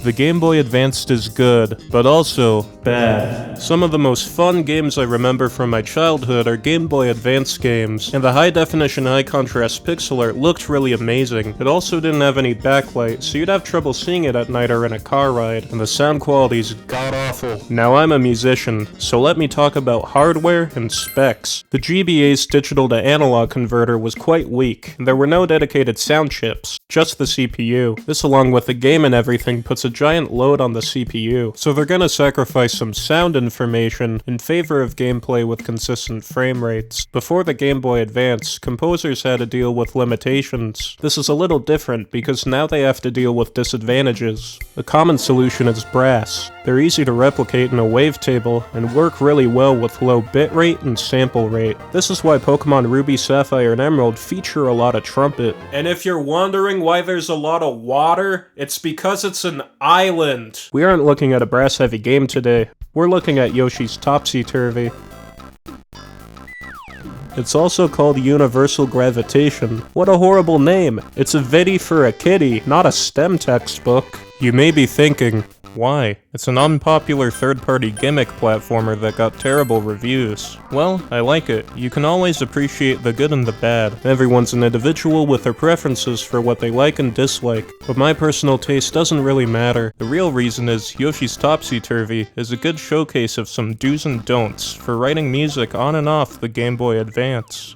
The Game Boy Advance is good, but also bad. Some of the most fun games I remember from my childhood are Game Boy Advance games, and the high-definition, high-contrast pixel art looked really amazing. It also didn't have any backlight, so you'd have trouble seeing it at night or in a car ride, and the sound quality's god-awful. Now I'm a musician, so let me talk about hardware and specs. The GBA's digital-to-analog converter was quite weak, and there were no dedicated sound chips, just the CPU. This, along with the game and everything, puts a giant load on the CPU, so they're gonna sacrifice some sound information in favor of gameplay with consistent frame rates. Before the Game Boy Advance, composers had to deal with limitations. This is a little different because now they have to deal with disadvantages. A common solution is brass. They're easy to replicate in a wavetable and work really well with low bitrate and sample rate. This is why Pokemon Ruby, Sapphire, and Emerald feature a lot of trumpet. And if you're wondering why there's a lot of water, it's because it's an island. We aren't looking at a brass-heavy game today. We're looking at Yoshi's Topsy-Turvy. It's also called Universal Gravitation. What a horrible name. It's a viddy for a kiddie, not a STEM textbook. You may be thinking, why? It's an unpopular third-party gimmick platformer that got terrible reviews. Well, I like it. You can always appreciate the good and the bad. Everyone's an individual with their preferences for what they like and dislike, but my personal taste doesn't really matter. The real reason is Yoshi's Topsy-Turvy is a good showcase of some do's and don'ts for writing music on and off the Game Boy Advance.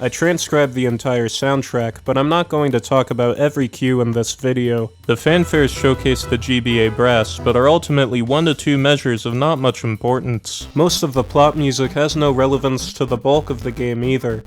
I transcribed the entire soundtrack, but I'm not going to talk about every cue in this video. The fanfares showcase the GBA brass, but are ultimately 1 to 2 measures of not much importance. Most of the plot music has no relevance to the bulk of the game either.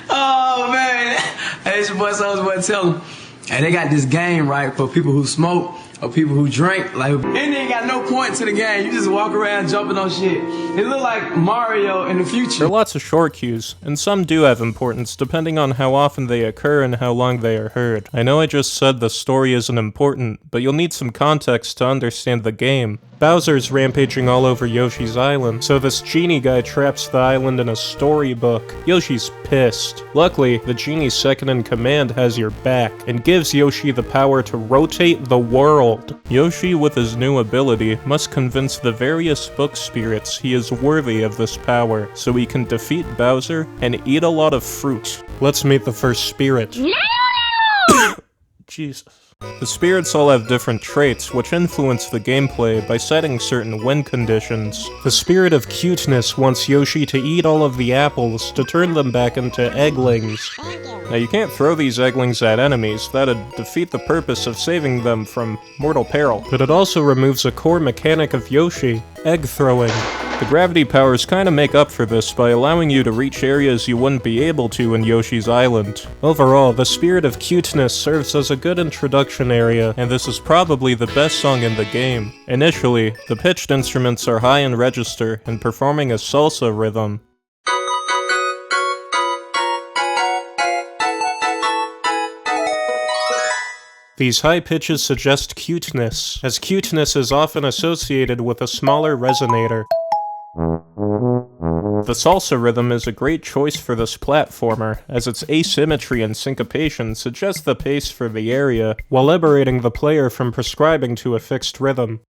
Oh man, hey, it's your boy Soulja tell them. Hey, they got this game, right, for people who smoke or people who drink, like, and they ain't got no point to the game. You just walk around jumping on shit. It look like Mario in the future. There are lots of short cues, and some do have importance depending on how often they occur and how long they are heard. I know I just said the story isn't important, but you'll need some context to understand the game. Bowser's rampaging all over Yoshi's island, so this genie guy traps the island in a storybook. Yoshi's pissed. Luckily, the genie's second in command has your back, and gives Yoshi the power to rotate the world. Yoshi, with his new ability, must convince the various book spirits he is worthy of this power, so he can defeat Bowser and eat a lot of fruit. Let's meet the first spirit. Jesus. The spirits all have different traits which influence the gameplay by setting certain win conditions. The spirit of Cuteness wants Yoshi to eat all of the apples to turn them back into egglings. Now you can't throw these egglings at enemies, that'd defeat the purpose of saving them from mortal peril. But it also removes a core mechanic of Yoshi, egg throwing. The gravity powers kinda make up for this by allowing you to reach areas you wouldn't be able to in Yoshi's Island. Overall, the Spirit of Cuteness serves as a good introduction area, and this is probably the best song in the game. Initially, the pitched instruments are high in register and performing a salsa rhythm. These high pitches suggest cuteness, as cuteness is often associated with a smaller resonator. The salsa rhythm is a great choice for this platformer, as its asymmetry and syncopation suggest the pace for the area, while liberating the player from prescribing to a fixed rhythm.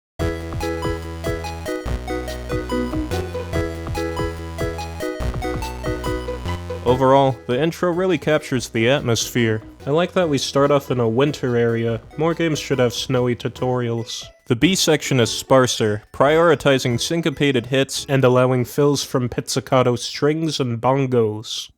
Overall, the intro really captures the atmosphere. I like that we start off in a winter area. More games should have snowy tutorials. The B section is sparser, prioritizing syncopated hits and allowing fills from pizzicato strings and bongos.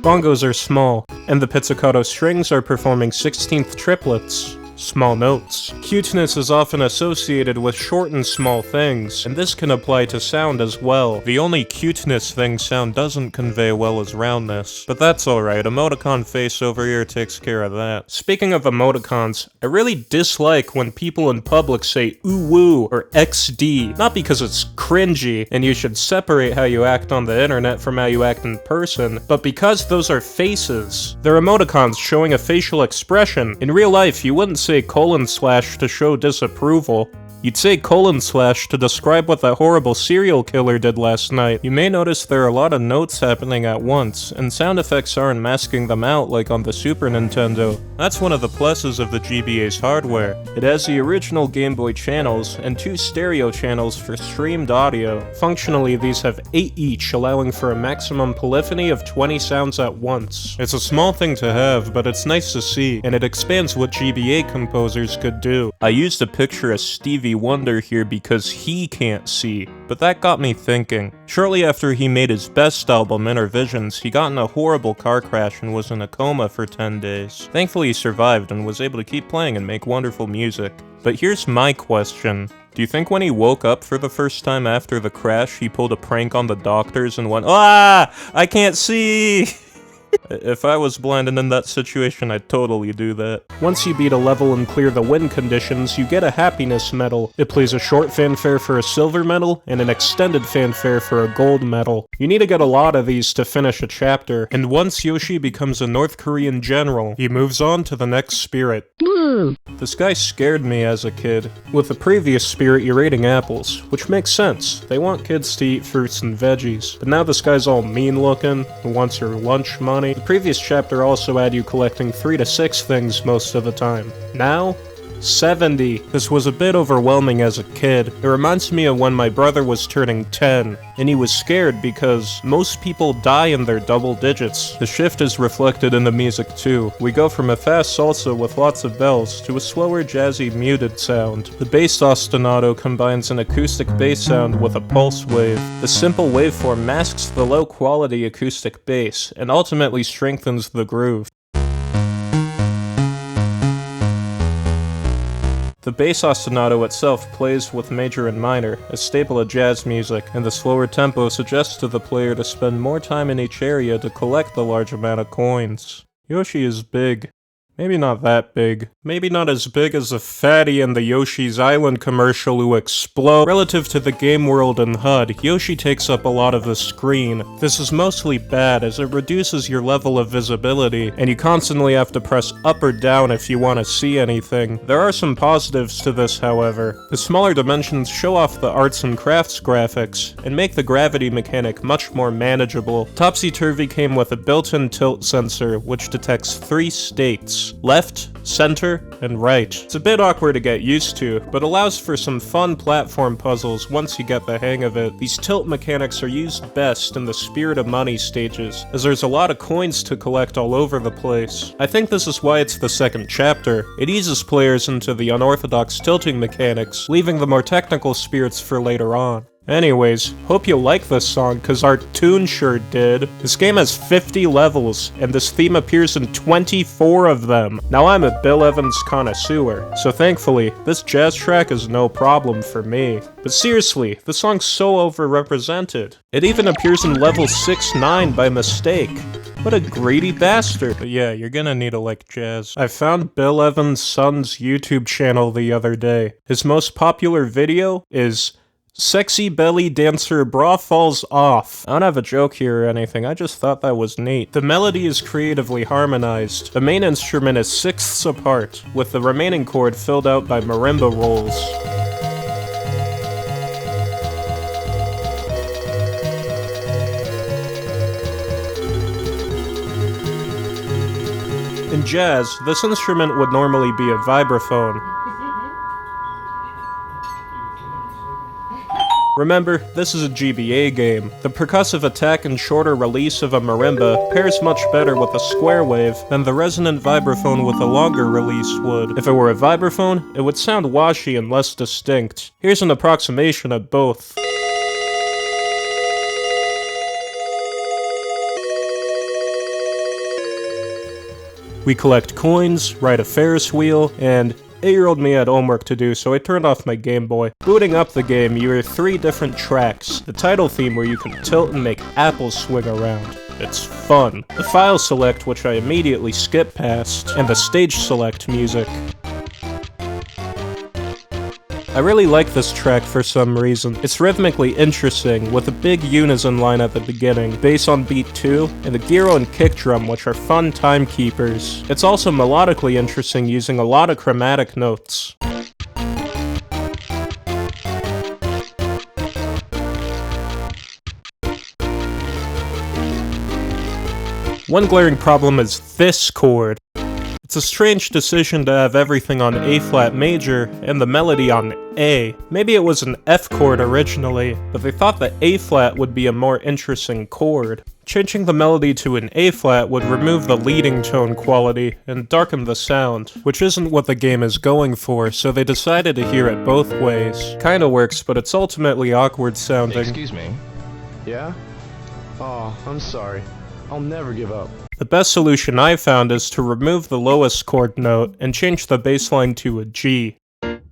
Bongos are small, and the pizzicato strings are performing 16th triplets. Small notes. Cuteness is often associated with short and small things, and this can apply to sound as well. The only cuteness thing sound doesn't convey well is roundness, but that's alright, emoticon face over here takes care of that. Speaking of emoticons, I really dislike when people in public say ooh woo or XD, not because it's cringy and you should separate how you act on the internet from how you act in person, but because those are faces. They're emoticons showing a facial expression. In real life, you wouldn't say : to show disapproval. You'd say :/ to describe what that horrible serial killer did last night. You may notice there are a lot of notes happening at once, and sound effects aren't masking them out like on the Super Nintendo. That's one of the pluses of the GBA's hardware. It has the original Game Boy channels, and 2 stereo channels for streamed audio. Functionally, these have 8 each, allowing for a maximum polyphony of 20 sounds at once. It's a small thing to have, but it's nice to see, and it expands what GBA composers could do. I used a picture of Stevie Wonder here because he can't see, but that got me thinking. Shortly after he made his best album, Inner Visions, he got in a horrible car crash and was in a coma for 10 days. Thankfully he survived and was able to keep playing and make wonderful music. But here's my question. Do you think when he woke up for the first time after the crash, he pulled a prank on the doctors and went, "Ah! I can't see!" If I was blind and in that situation, I'd totally do that. Once you beat a level and clear the win conditions, you get a happiness medal. It plays a short fanfare for a silver medal, and an extended fanfare for a gold medal. You need to get a lot of these to finish a chapter, and once Yoshi becomes a North Korean general, he moves on to the next spirit. This guy scared me as a kid. With the previous spirit, you're eating apples, which makes sense. They want kids to eat fruits and veggies. But now this guy's all mean looking, and wants your lunch money. The previous chapter also had you collecting 3 to 6 things most of the time. Now, 70. This was a bit overwhelming as a kid. It reminds me of when my brother was turning 10, and he was scared because most people die in their double digits. The shift is reflected in the music too. We go from a fast salsa with lots of bells to a slower jazzy muted sound. The bass ostinato combines an acoustic bass sound with a pulse wave. The simple waveform masks the low quality acoustic bass, and ultimately strengthens the groove. The bass ostinato itself plays with major and minor, a staple of jazz music, and the slower tempo suggests to the player to spend more time in each area to collect the large amount of coins. Yoshi is big. Maybe not that big. Maybe not as big as the fatty in the Yoshi's Island commercial who explode. Relative to the game world and HUD, Yoshi takes up a lot of the screen. This is mostly bad as it reduces your level of visibility, and you constantly have to press up or down if you want to see anything. There are some positives to this, however. The smaller dimensions show off the arts and crafts graphics, and make the gravity mechanic much more manageable. Topsy-Turvy came with a built-in tilt sensor, which detects 3 states. Left, center, and right. It's a bit awkward to get used to, but allows for some fun platform puzzles once you get the hang of it. These tilt mechanics are used best in the Spirit of Money stages, as there's a lot of coins to collect all over the place. I think this is why it's the second chapter. It eases players into the unorthodox tilting mechanics, leaving the more technical spirits for later on. Anyways, hope you like this song, cause our tune sure did. This game has 50 levels, and this theme appears in 24 of them. Now I'm a Bill Evans connoisseur, so thankfully, this jazz track is no problem for me. But seriously, the song's so overrepresented. It even appears in level 6-9 by mistake. What a greedy bastard. But yeah, you're gonna need to like jazz. I found Bill Evans' son's YouTube channel the other day. His most popular video is Sexy Belly Dancer Bra Falls Off. I don't have a joke here or anything, I just thought that was neat. The melody is creatively harmonized. The main instrument is 6ths apart, with the remaining chord filled out by marimba rolls. In jazz, this instrument would normally be a vibraphone. Remember, this is a GBA game. The percussive attack and shorter release of a marimba pairs much better with a square wave than the resonant vibraphone with a longer release would. If it were a vibraphone, it would sound washy and less distinct. Here's an approximation of both. We collect coins, ride a Ferris wheel, and 8-year-old me had homework to do, so I turned off my Game Boy. Booting up the game, you hear 3 different tracks. The title theme where you can tilt and make apples swing around. It's fun. The file select, which I immediately skip past, and the stage select music. I really like this track for some reason. It's rhythmically interesting, with a big unison line at the beginning, bass on beat 2, and the gyro and kick drum, which are fun timekeepers. It's also melodically interesting, using a lot of chromatic notes. One glaring problem is this chord. It's a strange decision to have everything on A-flat major and the melody on A. Maybe it was an F chord originally, but they thought that A-flat would be a more interesting chord. Changing the melody to an A-flat would remove the leading tone quality and darken the sound, which isn't what the game is going for, so they decided to hear it both ways. Kinda works, but it's ultimately awkward sounding. Excuse me? Yeah? Oh, I'm sorry. I'll never give up. The best solution I found is to remove the lowest chord note and change the bass line to a G. It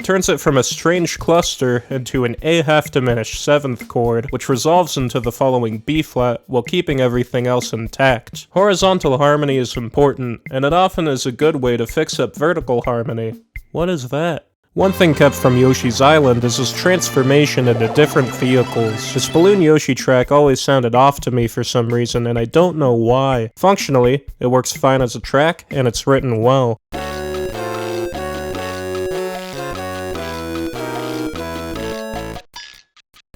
turns it from a strange cluster into an A half diminished 7th chord, which resolves into the following B flat while keeping everything else intact. Horizontal harmony is important, and it often is a good way to fix up vertical harmony. What is that? One thing kept from Yoshi's Island is his transformation into different vehicles. This Balloon Yoshi track always sounded off to me for some reason, and I don't know why. Functionally, it works fine as a track, and it's written well.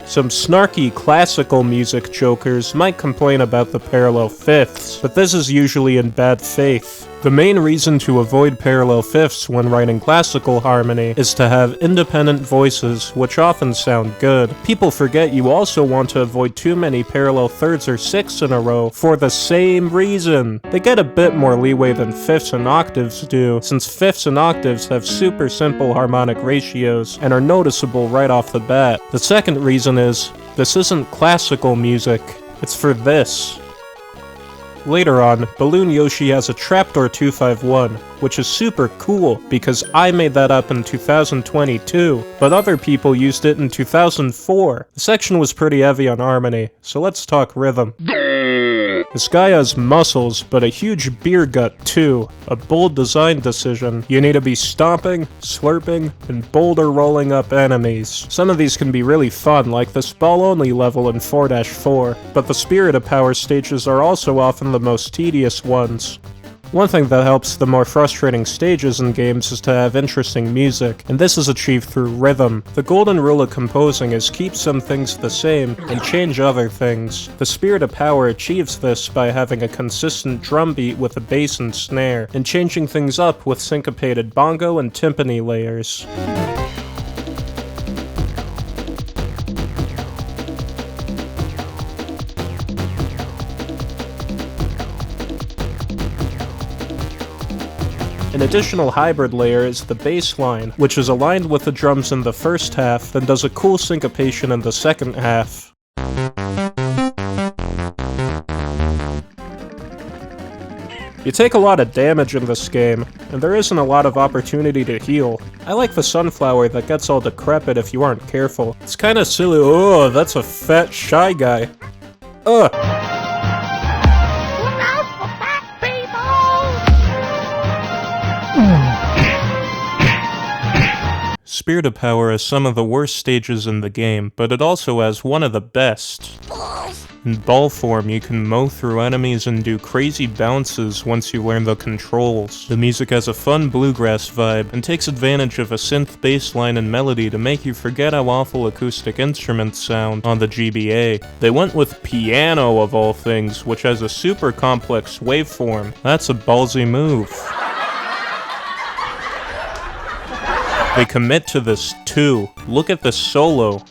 Some snarky classical music jokers might complain about the parallel fifths, but this is usually in bad faith. The main reason to avoid parallel fifths when writing classical harmony is to have independent voices, which often sound good. People forget you also want to avoid too many parallel thirds or sixths in a row for the same reason. They get a bit more leeway than fifths and octaves do, since fifths and octaves have super simple harmonic ratios and are noticeable right off the bat. The second reason is, this isn't classical music, it's for this. Later on, Balloon Yoshi has a Trapdoor 251, which is super cool because I made that up in 2022, but other people used it in 2004. The section was pretty heavy on harmony, so let's talk rhythm. This guy has muscles, but a huge beer gut too. A bold design decision. You need to be stomping, slurping, and boulder rolling up enemies. Some of these can be really fun, like this ball-only level in 4-4, but the Spirit of Power stages are also often the most tedious ones. One thing that helps the more frustrating stages in games is to have interesting music, and this is achieved through rhythm. The golden rule of composing is keep some things the same and change other things. The Spirit of Power achieves this by having a consistent drum beat with a bass and snare, and changing things up with syncopated bongo and timpani layers. An additional hybrid layer is the bass line, which is aligned with the drums in the first half, then does a cool syncopation in the second half. You take a lot of damage in this game, and there isn't a lot of opportunity to heal. I like the sunflower that gets all decrepit if you aren't careful. It's kinda silly. Oh, that's a fat, shy guy. Ugh! Spirit of Power has some of the worst stages in the game, but it also has one of the best. In ball form, you can mow through enemies and do crazy bounces once you learn the controls. The music has a fun bluegrass vibe, and takes advantage of a synth bass line and melody to make you forget how awful acoustic instruments sound on the GBA. They went with piano of all things, which has a super complex waveform. That's a ballsy move. They commit to this too. Look at the solo.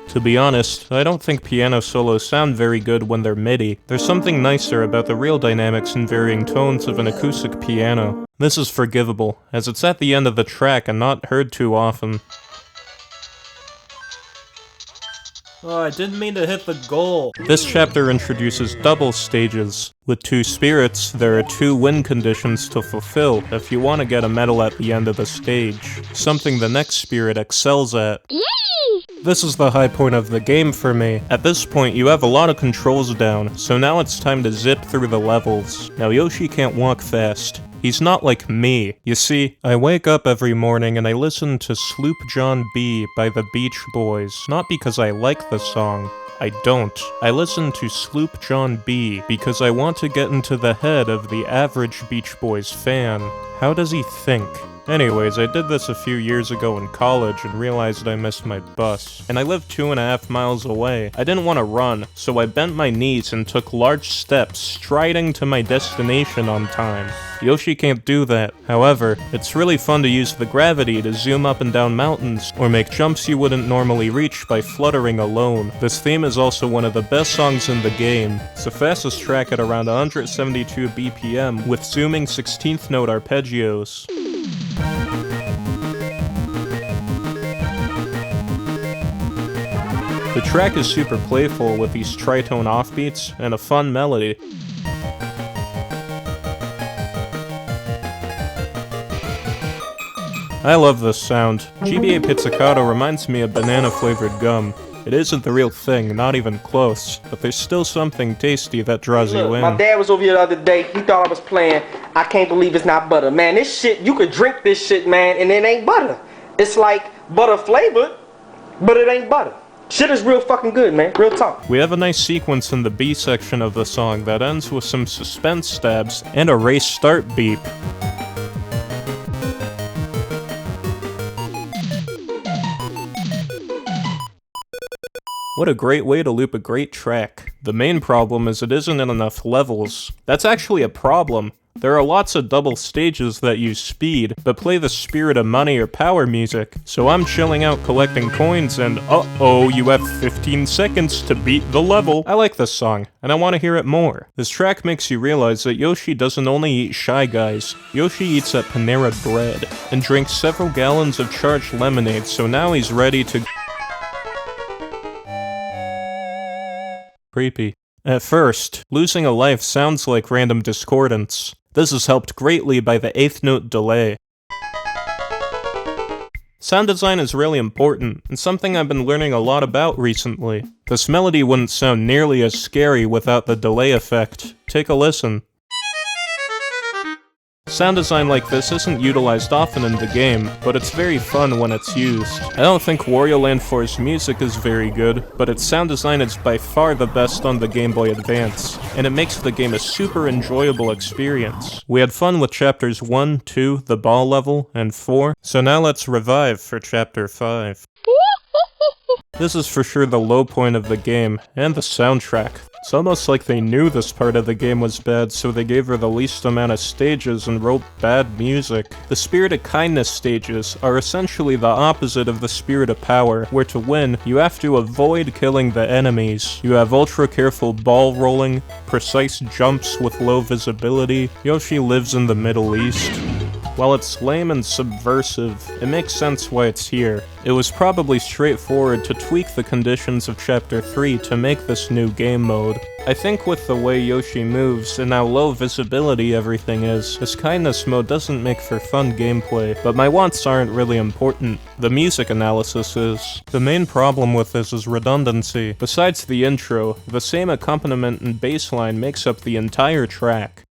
To be honest, I don't think piano solos sound very good when they're MIDI. There's something nicer about the real dynamics and varying tones of an acoustic piano. This is forgivable, as it's at the end of the track and not heard too often. Oh, I didn't mean to hit the goal. This chapter introduces double stages. With 2 spirits, there are 2 win conditions to fulfill if you want to get a medal at the end of the stage. Something the next spirit excels at. This is the high point of the game for me. At this point, you have a lot of controls down, so now it's time to zip through the levels. Now Yoshi can't walk fast. He's not like me. You see, I wake up every morning and I listen to Sloop John B by the Beach Boys, not because I like the song. I don't. I listen to Sloop John B because I want to get into the head of the average Beach Boys fan. How does he think? Anyways, I did this a few years ago in college and realized I missed my bus. And I lived 2.5 miles away. I didn't want to run, so I bent my knees and took large steps, striding to my destination on time. Yoshi can't do that. However, it's really fun to use the gravity to zoom up and down mountains, or make jumps you wouldn't normally reach by fluttering alone. This theme is also one of the best songs in the game. It's the fastest track at around 172 BPM, with zooming 16th note arpeggios. The track is super playful with these tritone offbeats and a fun melody. I love this sound. GBA Pizzicato reminds me of banana-flavored gum. It isn't the real thing, not even close, but there's still something tasty that draws you in. My dad was over here the other day, he thought I was playing I Can't Believe It's Not Butter. Man, this shit, you could drink this shit, man, and it ain't butter. It's like butter flavored, but it ain't butter. Shit is real fucking good, man. Real talk. We have a nice sequence in the B section of the song that ends with some suspense stabs and a race start beep. What a great way to loop a great track. The main problem is it isn't in enough levels. That's actually a problem. There are lots of double stages that use speed, but play the Spirit of Money or Power music, so I'm chilling out collecting coins and uh-oh, you have 15 seconds to beat the level. I like this song, and I want to hear it more. This track makes you realize that Yoshi doesn't only eat Shy Guys, Yoshi eats at Panera Bread, and drinks several gallons of charged lemonade, so now he's ready to... Creepy. At first, losing a life sounds like random discordance. This is helped greatly by the 8th note delay. Sound design is really important, and something I've been learning a lot about recently. This melody wouldn't sound nearly as scary without the delay effect. Take a listen. Sound design like this isn't utilized often in the game, but it's very fun when it's used. I don't think Wario Land 4's music is very good, but its sound design is by far the best on the Game Boy Advance, and it makes the game a super enjoyable experience. We had fun with chapters 1, 2, the ball level, and 4, so now let's revive for chapter 5. This is for sure the low point of the game, and the soundtrack. It's almost like they knew this part of the game was bad, so they gave her the least amount of stages and wrote bad music. The Spirit of Kindness stages are essentially the opposite of the Spirit of Power, where to win, you have to avoid killing the enemies. You have ultra careful ball rolling, precise jumps with low visibility. Yoshi lives in the Middle East. While it's lame and subversive, it makes sense why it's here. It was probably straightforward to tweak the conditions of Chapter 3 to make this new game mode. I think with the way Yoshi moves and how low visibility everything is, this kindness mode doesn't make for fun gameplay, but my wants aren't really important. The music analysis is. The main problem with this is redundancy. Besides the intro, the same accompaniment and bass line makes up the entire track.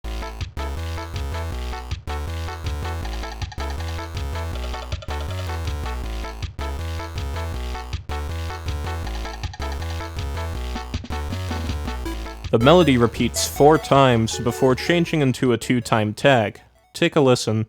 The melody repeats 4 times before changing into a 2-time tag. Take a listen.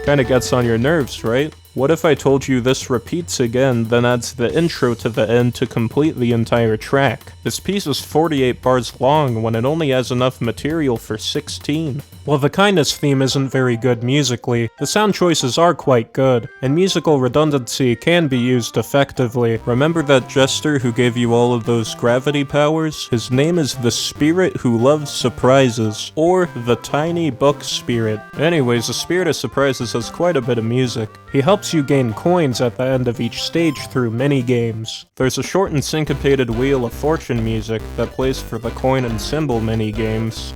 Kinda gets on your nerves, right? What if I told you this repeats again, then adds the intro to the end to complete the entire track? This piece is 48 bars long when it only has enough material for 16. While the Kindness theme isn't very good musically, the sound choices are quite good, and musical redundancy can be used effectively. Remember that jester who gave you all of those gravity powers? His name is the Spirit Who Loves Surprises, or the Tiny Book Spirit. Anyways, the Spirit of Surprises has quite a bit of music. He helps you gain coins at the end of each stage through mini-games. There's a short and syncopated Wheel of Fortune music that plays for the coin and symbol mini-games.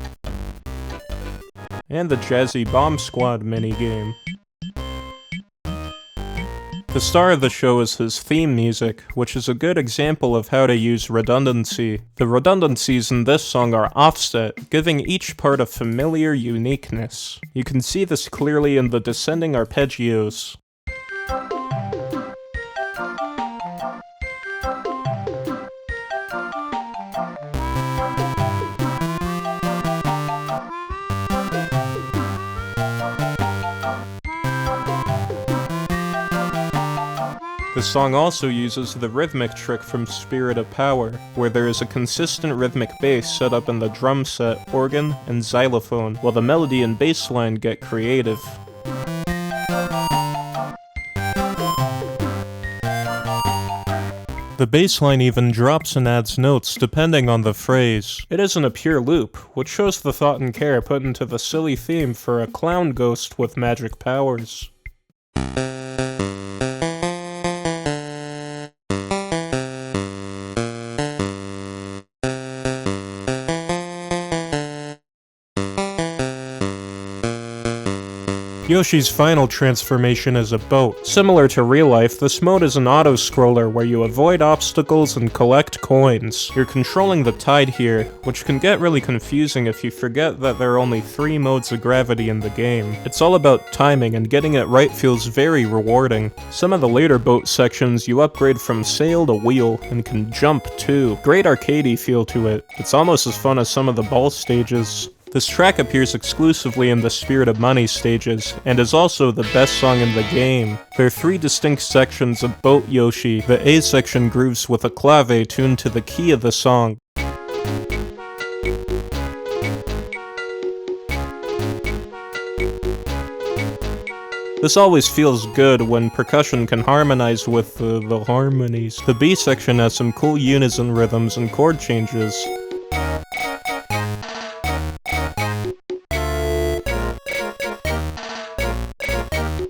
and the jazzy Bomb Squad minigame. The star of the show is his theme music, which is a good example of how to use redundancy. The redundancies in this song are offset, giving each part a familiar uniqueness. You can see this clearly in the descending arpeggios. The song also uses the rhythmic trick from Spirit of Power, where there is a consistent rhythmic bass set up in the drum set, organ, and xylophone, while the melody and bass line get creative. The bass line even drops and adds notes depending on the phrase. It isn't a pure loop, which shows the thought and care put into the silly theme for a clown ghost with magic powers. Yoshi's final transformation is a boat. Similar to real life, this mode is an auto-scroller where you avoid obstacles and collect coins. You're controlling the tide here, which can get really confusing if you forget that there are only 3 modes of gravity in the game. It's all about timing, and getting it right feels very rewarding. Some of the later boat sections you upgrade from sail to wheel, and can jump too. Great arcadey feel to it. It's almost as fun as some of the ball stages. This track appears exclusively in the Spirit of Money stages, and is also the best song in the game. There are 3 distinct sections of Boat Yoshi. The A section grooves with a clave tuned to the key of the song. This always feels good when percussion can harmonize with the harmonies. The B section has some cool unison rhythms and chord changes.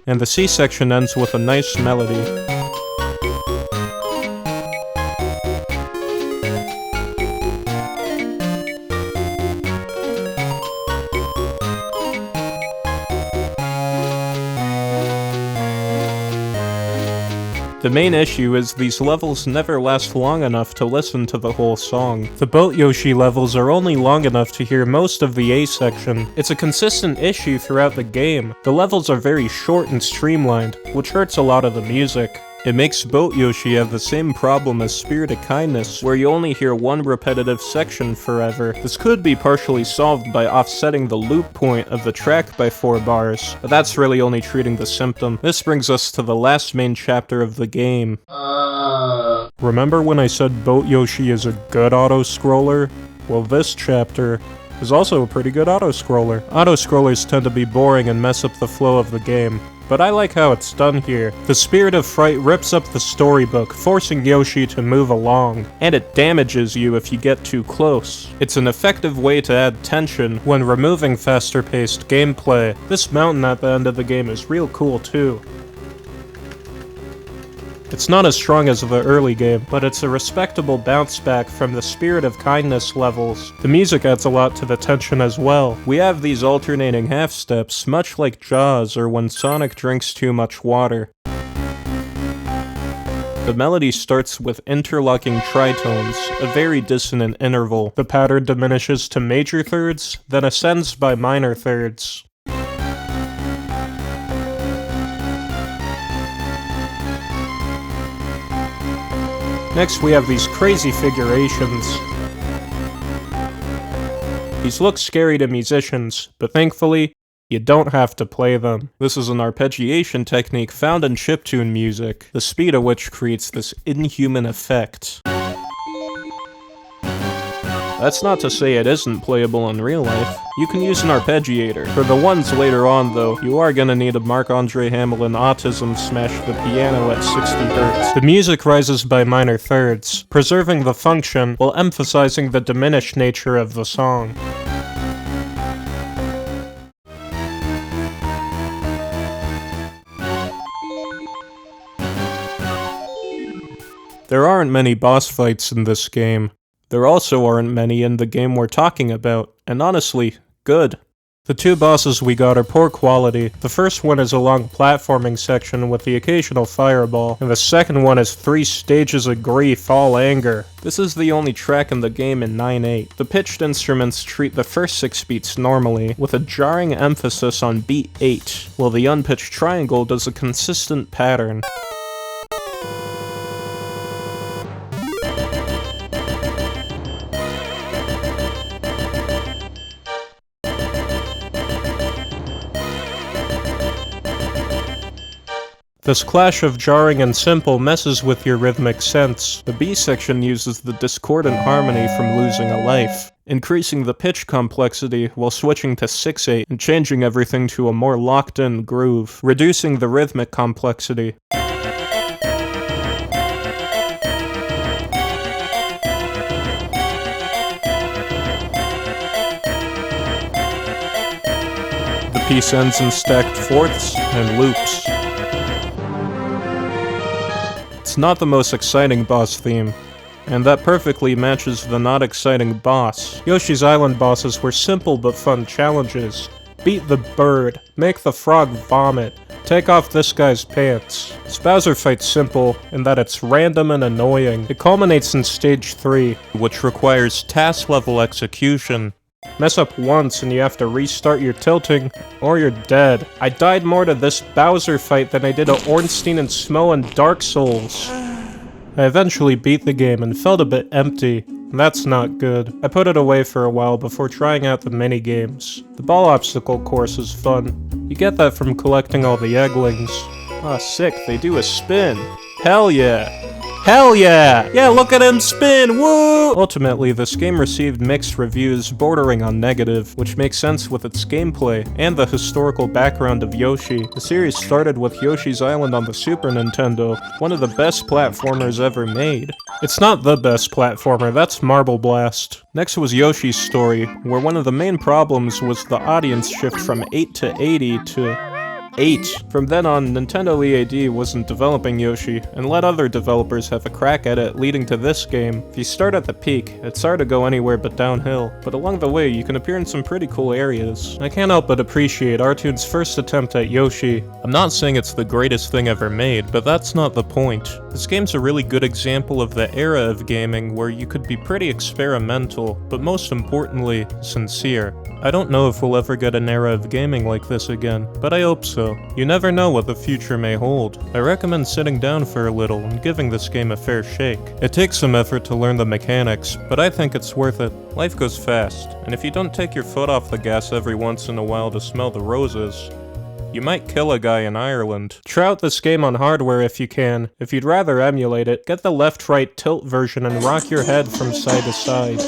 And the C section ends with a nice melody. The main issue is these levels never last long enough to listen to the whole song. The Boat Yoshi levels are only long enough to hear most of the A section. It's a consistent issue throughout the game. The levels are very short and streamlined, which hurts a lot of the music. It makes Boat Yoshi have the same problem as Spirit of Kindness, where you only hear one repetitive section forever. This could be partially solved by offsetting the loop point of the track by 4 bars, but that's really only treating the symptom. This brings us to the last main chapter of the game. Remember when I said Boat Yoshi is a good auto-scroller? Well, this chapter is also a pretty good auto-scroller. Auto-scrollers tend to be boring and mess up the flow of the game, but I like how it's done here. The Spirit of Fright rips up the storybook, forcing Yoshi to move along, and it damages you if you get too close. It's an effective way to add tension when removing faster-paced gameplay. This mountain at the end of the game is real cool too. It's not as strong as the early game, but it's a respectable bounce back from the Spirit of Kindness levels. The music adds a lot to the tension as well. We have these alternating half steps, much like Jaws or when Sonic drinks too much water. The melody starts with interlocking tritones, a very dissonant interval. The pattern diminishes to major thirds, then ascends by minor thirds. Next we have these crazy figurations. These look scary to musicians, but thankfully, you don't have to play them. This is an arpeggiation technique found in chiptune music, the speed at which creates this inhuman effect. That's not to say it isn't playable in real life. You can use an arpeggiator. For the ones later on though, you are gonna need a Marc-Andre Hamelin autism smash the piano at 60 Hz. The music rises by minor thirds, preserving the function while emphasizing the diminished nature of the song. There aren't many boss fights in this game. There also aren't many in the game we're talking about, and honestly, good. The two bosses we got are poor quality. The first one is a long platforming section with the occasional fireball, and the second one is 3 stages of grief, all anger. This is the only track in the game in 9/8. The pitched instruments treat the first 6 beats normally, with a jarring emphasis on beat 8, while the unpitched triangle does a consistent pattern. This clash of jarring and simple messes with your rhythmic sense. The B section uses the discordant harmony from Losing a Life, increasing the pitch complexity while switching to 6/8 and changing everything to a more locked-in groove, reducing the rhythmic complexity. The piece ends in stacked fourths and loops. It's not the most exciting boss theme, and that perfectly matches the not exciting boss. Yoshi's Island bosses were simple but fun challenges. Beat the bird, make the frog vomit, take off this guy's pants. Bowser Fight's simple in that it's random and annoying. It culminates in stage 3, which requires task-level execution. Mess up once and you have to restart your tilting, or you're dead. I died more to this Bowser fight than I did to Ornstein and Smo and Dark Souls. I eventually beat the game and felt a bit empty. That's not good. I put it away for a while before trying out the mini-games. The ball obstacle course is fun. You get that from collecting all the egglings. Ah, sick, they do a spin. Hell yeah! Hell yeah! Yeah, look at him spin, woo! Ultimately, this game received mixed reviews bordering on negative, which makes sense with its gameplay and the historical background of Yoshi. The series started with Yoshi's Island on the Super Nintendo, one of the best platformers ever made. It's not the best platformer, that's Marble Blast. Next was Yoshi's Story, where one of the main problems was the audience shift from 8 to 80 to 8. From then on, Nintendo EAD wasn't developing Yoshi, and let other developers have a crack at it, leading to this game. If you start at the peak, it's hard to go anywhere but downhill, but along the way you can appear in some pretty cool areas. I can't help but appreciate R-Tune's first attempt at Yoshi. I'm not saying it's the greatest thing ever made, but that's not the point. This game's a really good example of the era of gaming where you could be pretty experimental, but most importantly, sincere. I don't know if we'll ever get an era of gaming like this again, but I hope so. You never know what the future may hold. I recommend sitting down for a little and giving this game a fair shake. It takes some effort to learn the mechanics, but I think it's worth it. Life goes fast, and if you don't take your foot off the gas every once in a while to smell the roses, you might kill a guy in Ireland. Try out this game on hardware if you can. If you'd rather emulate it, get the left-right tilt version and rock your head from side to side.